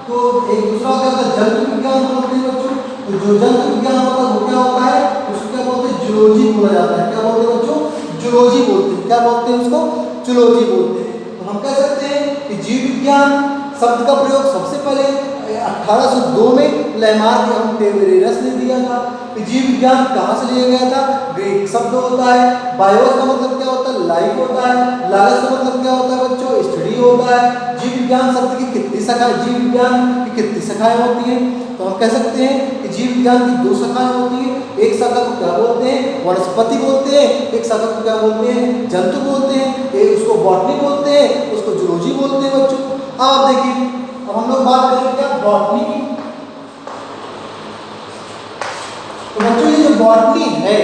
तो एक दूसरा क्या होता है, जंतु विज्ञान बोलते हैं बच्चों। तो जो जंतु विज्ञान होता है वो क्या होता है, उसको क्या बोलते हैं, जूलॉजी बोला जाता है। क्या बोलते हैं बच्चों, जूलॉजी बोलते हैं। क्या बोलते हैं उसको, जूलॉजी बोलते हैं। तो हम कह सकते हैं कि जीव विज्ञान शब्द का प्रयोग सबसे पहले 1802 में लैमार्क एवं ट्रेविरेनस ने दिया था। कि जीव विज्ञान कहाँ से लिया गया था? ग्रीक शब्द होता है। बायोस का मतलब क्या होता है? लाइफ होता है। लालस का मतलब क्या होता है बच्चों? स्टडी होता है। जीव विज्ञान शब्द की कितनी शाखाएं, जीव विज्ञान की कितनी शाखाएं होती हैं? तो हम कह सकते हैं कि जीव विज्ञान की 2 शाखाएं होती हैं। एक शाखा को क्या बोलते हैं? वनस्पति बोलते हैं। एक शाखा को क्या बोलते हैं? जंतु बोलते हैं। एक उसको बॉटनी बोलते हैं, उसको जूलॉजी बोलते हैं बच्चों। अब आप देखिए, अब हम लोग बात करेंगे क्या? बॉटनी की। तो बच्चों ये जो बॉटनी है,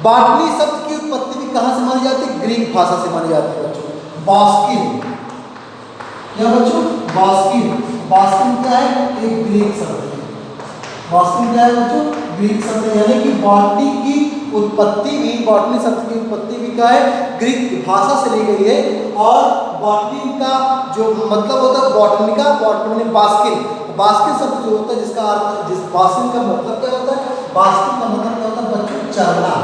बॉटनी शब्द की उत्पत्ति भी कहां से मानी जाती है? ग्रीक भाषा से मानी जाती है बच्चों। बास्किन, क्या बच्चों? बास्किन। बास्किन क्या है? एक ग्रीक शब्द है। बास्किन क्या है बच्चों? ग्रीक शब्द है। यानी कि बॉटनी की उत्पत्ति भी, बॉटनी शब्द की उत्पत्ति भी क्या है? ग्रीक भाषा से ली गई है। और बॉटनी का जो मतलब होता है बॉटनिका, बॉटनी में बास्किन, बास्किन शब्द जो होता है जिसका अर्थ, जिस बास्किन का मतलब क्या होता है? बास्किन का मतलब क्या होता है बच्चों? चरना।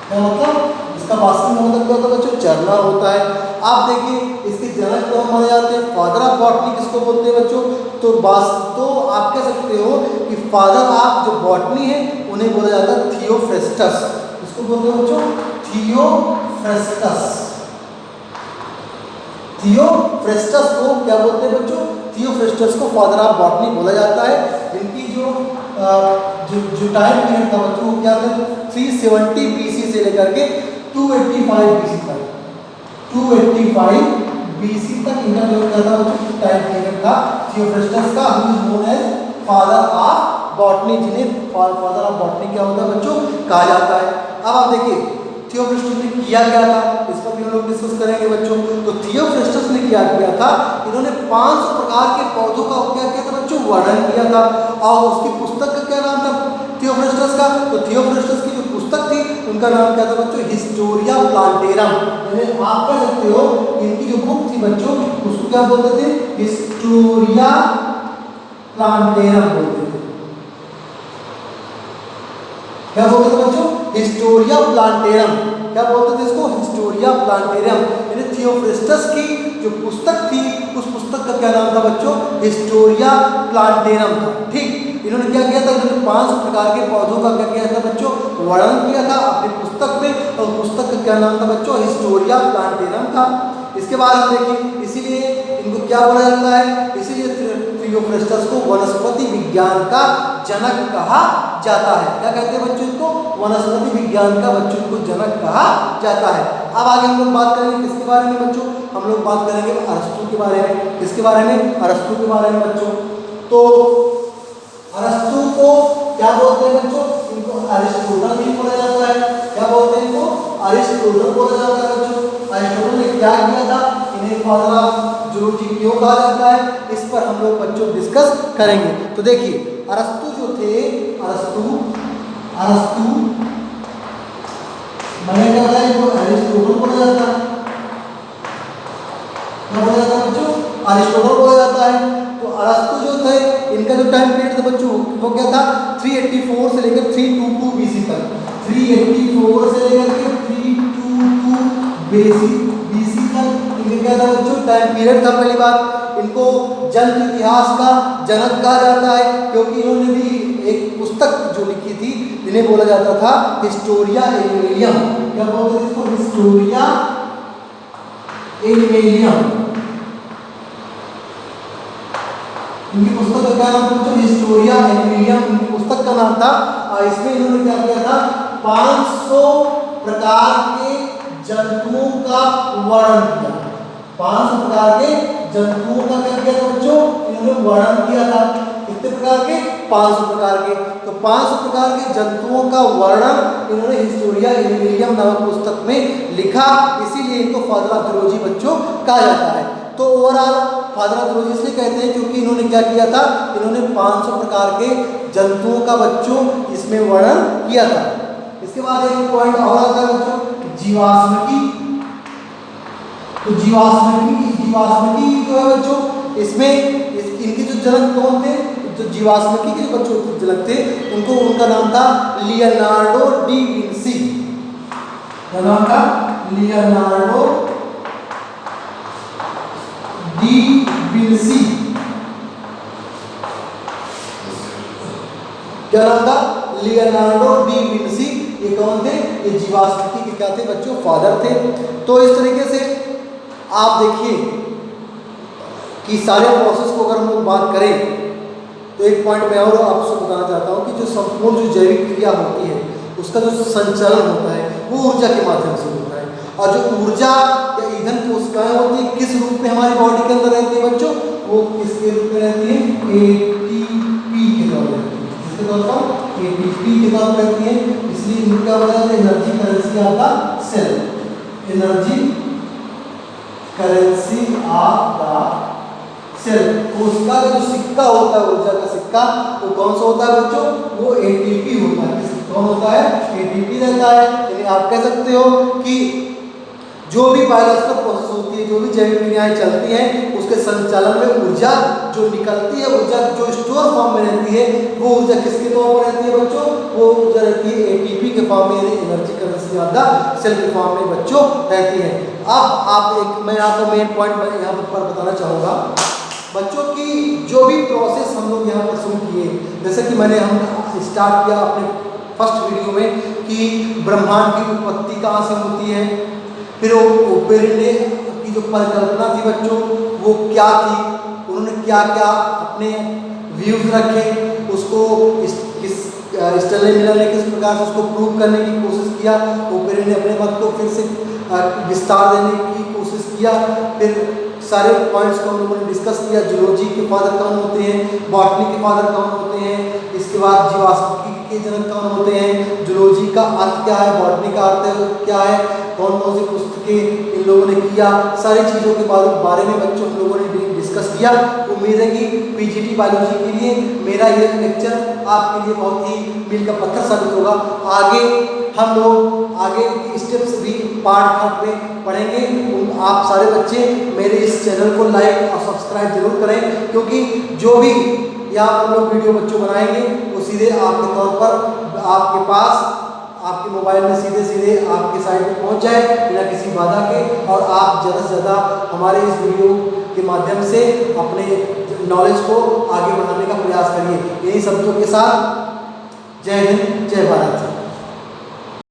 क्या मतलब? इसका बास्किन का मतलब क्या होता है बच्चों? चरना होता है। आप देखिए, इसके जनक कौन माने जाते हैं? फादर ऑफ बॉटनी किसको बोलते हैं बच्चों? तो आप कह सकते हो कि फादर ऑफ जो बॉटनी है उन्हें बोला जाता है थियोफ्रेस्टस। किसको बोलते हैं बच्चों? थियोफ्रेस्टस। थियोफ्रेस्टस को क्या बोलते हैं बच्चों? थियोफ्रेस्टस को फादर ऑफ बॉटनी बोला जाता है। इनकी जो टाइम पीरियड था बच्चों वो क्या था? 370 बीसी से लेकर के 285 बीसी तक, 285 बीसी तक इनका जो क्या था बच्चों? टाइम पीरियड था थियोफ्रेस्टस का, who is known as father of botany, जिन्हें फादर ऑफ बॉटनी क्या होता है बच्चों? कहा जाता है। अब आप देखिए थियोफ्रेस्टस ने किया क्या था, इस पर भी हम लोग डिस्कस करेंगे बच्चों। तो थियोफ्रेस्टस ने क्या किया था? इन्होंने 500 प्रकार के पौधों का क्या किया था बच्चों? वर्णन किया था। और उसकी पुस्तक का क्या नाम था थियोफ्रेस्टस का? तो थियोफ्रेस्टस की जो पुस्तक थी उनका नाम क्या था बच्चों? Historia plantarum. यानी आप कह सकते हो इनकी जो बुक थी बच्चों उसको क्या बोलते थे? हिस्टोरिया प्लांटेरम बोलते थे। क्या बोलते थे बच्चों? Historia plantarum. क्या बोलते थे इसको? Historia plantarum. यानी थियोफ्रेस्टस की जो पुस्तक थी उस पुस्तक का क्या नाम था बच्चों? हिस्टोरिया प्लांटेरम था। ठीक, इन्होंने क्या किया था? इन्होंने 500 प्रकार के पौधों का क्या किया था बच्चों? वर्णन किया था अपनी पुस्तक में, और पुस्तक का क्या नाम था बच्चों? हिस्टोरिया प्लांटेरम था। इसके बाद हम देखिए, इसीलिए इनको क्या बोला जाता है? इसीलिए थियोफ्रेस्टस को वनस्पति विज्ञान का जनक कहा जाता है। क्या कहते हैं बच्चों इसको? वनस्पति विज्ञान का बच्चों को जनक कहा जाता है। अब आगे हम लोग बात करेंगे किसके बारे में बच्चों? हम लोग बात करेंगे अरस्तु के बारे में। किसके बारे में? अरस्तु के बारे में बच्चों। तो अरस्तु को क्या बोलते हैं बच्चों? इनको अरिस्टोटल भी बोला जाता है। क्या बोलते हैं इनको? अरिस्टोटल बोला जाता है बच्चों। अरिस्टोटल ने क्या किया था? इन्हें फादर ऑफ जूलॉजी क्यों कहा जाता है? इस पर हम लोग बच्चों डिस्कस करेंगे। तो देखिए, अरस्तु जो थे, अरस्तु मैंने क्या बताया? इनको अरिस्टोटल बोला जाता है। क्या बोला जाता है बच्चों? अरिस्टोटल बोला जाता है। तो अरस्तु जो थे इनका जो टाइम पीरियड था बच्चों वो क्या था? 384 से लेकर 322 बीसी तक। 384 से लेकर के 322 बीसी तक इनका क्या था बच्चों? टाइम पीरियड था। पहली बात, इनको जंतु इतिहास का जनक कहा जाता है क्योंकि इन्होंने भी एक पुस्तक जो लिखी थी जिन्हें बोला जाता था हिस्टोरिया एनिमेलियम। क्या बोलते थे इसको? हिस्टोरिया एनिमेलियम। इनकी पुस्तक का क्या नाम था? हिस्टोरिया एनिमेलियम इनकी पुस्तक का नाम था। और इसमें इन्होंने क्या किया था? 500 प्रकार के जंतुओं का वर्णन किया। 500 प्रकार के जंतुओं का क्या किया था बच्चों? इन्होंने वर्णन किया था। कितने प्रकार के? 500 प्रकार के। तो 500 प्रकार के जंतुओं का वर्णन इन्होंने हिस्टोरिया एनिमेलियम नामक पुस्तक में लिखा। इसीलिए इनको फादर ऑफ जूलॉजी बच्चों कहा जाता है। तो ओवरऑल फादर ऑफ जूलॉजी इसलिए कहते हैं क्योंकि इन्होंने क्या किया था? इन्होंने 500 प्रकार के जंतुओं का बच्चों इसमें वर्णन किया था। इसके बाद एक पॉइंट और आता है बच्चों, जीवाश्मकी। तो जीवाश्मकी जो है बच्चों, इसमें इनके जो जनक कौन थे? जो जीवाश्मकी के जो बच्चों जनक थे उनका नाम था लियोनार्डो डी विंसी। क्या नाम था? Leonardo D Vinci. क्या नाम था? लियोनार्डो डी विंसी, ये कौन थे? ये जीवाश्म के क्या थे बच्चों? फादर थे। तो इस तरीके से आप देखिए कि सारे प्रोसेस को अगर हम लोग बात करें तो एक पॉइंट मैं और आपसे बताना चाहता हूँ कि जो संपूर्ण जो जैविक क्रिया होती है उसका जो संचालन होता है वो ऊर्जा के माध्यम से होता है। और जो ऊर्जा या ईंधन कोशिकाएं होती है किस रूप में हमारी बॉडी के अंदर रहती है बच्चों? वो किसके रूप में रहती है? एटीपी के तौर पर रहती है। किसके तौर पर? एटीपी के तौर पर रहती है। इसलिए इनका मतलब energy currency of the cell, energy currency of the cell. कोशिका का जो सिक्का होता है, ऊर्जा का सिक्का, वो कौन सा होता है बच्चों? वो एटीपी होता है। कौन होता है? एटीपी रहता है। यानी आप कह सकते हो कि जो भी बायोलॉजिकल प्रोसेस होती है, जो भी जैविक क्रियाएं चलती हैं, उसके संचालन में ऊर्जा जो निकलती है, ऊर्जा जो स्टोर फॉर्म में रहती है, वो ऊर्जा किसके तौर पर रहती है बच्चों? वो ऊर्जा रहती है एटीपी के फॉर्म में, energy currency of the cell के फॉर्म में बच्चों रहती है। अब आप मैं आपको मेन पॉइंट मैं यहाँ पर बताना चाहूँगा बच्चों की जो भी प्रोसेस हम लोग यहाँ पर शुरू किए, जैसे कि हम स्टार्ट किया अपने फर्स्ट वीडियो में कि ब्रह्मांड की उत्पत्ति कहाँ से होती है, फिर वो पेरिने की जो परिकल्पना थी बच्चों वो क्या थी, उन्होंने क्या क्या अपने व्यूज रखे, उसको स्टेनले मिलर ने किस प्रकार से उसको प्रूव करने की कोशिश किया, ओपेरे ने अपने मत को फिर से विस्तार देने की कोशिश किया। फिर सारे पॉइंट्स को हम लोगों ने डिस्कस किया। जूलॉजी के फादर कौन होते हैं, बॉटनी के फादर कौन होते हैं, इसके बाद जीवाश्म के जनक कौन होते हैं, जूलॉजी का अर्थ क्या है, बॉटनी का अर्थ क्या है, कौन कौन सी पुस्तकें इन लोगों ने किया, सारी चीज़ों के बारे में बच्चों हम लोगों ने डिस्कस किया। उम्मीद है कि पीजीटी बायोलॉजी के लिए मेरा ये लेक्चर आपके लिए बहुत ही मील का पत्थर साबित होगा। आगे हम लोग आगे की स्टेप्स भी पार्ट 3 में पढ़ेंगे। आप सारे बच्चे मेरे इस चैनल को लाइक और सब्सक्राइब जरूर करें, क्योंकि जो भी यहाँ हम लोग वीडियो बच्चों बनाएंगे वो सीधे आपके तौर पर आपके पास आपके मोबाइल में सीधे आपके साइट पर पहुँच जाए बिना किसी बाधा के, और आप ज़्यादा से ज़्यादा हमारे इस वीडियो के माध्यम से अपने नॉलेज को आगे बढ़ाने का प्रयास करिए। यही शब्दों के साथ जय हिंद, जय भारत।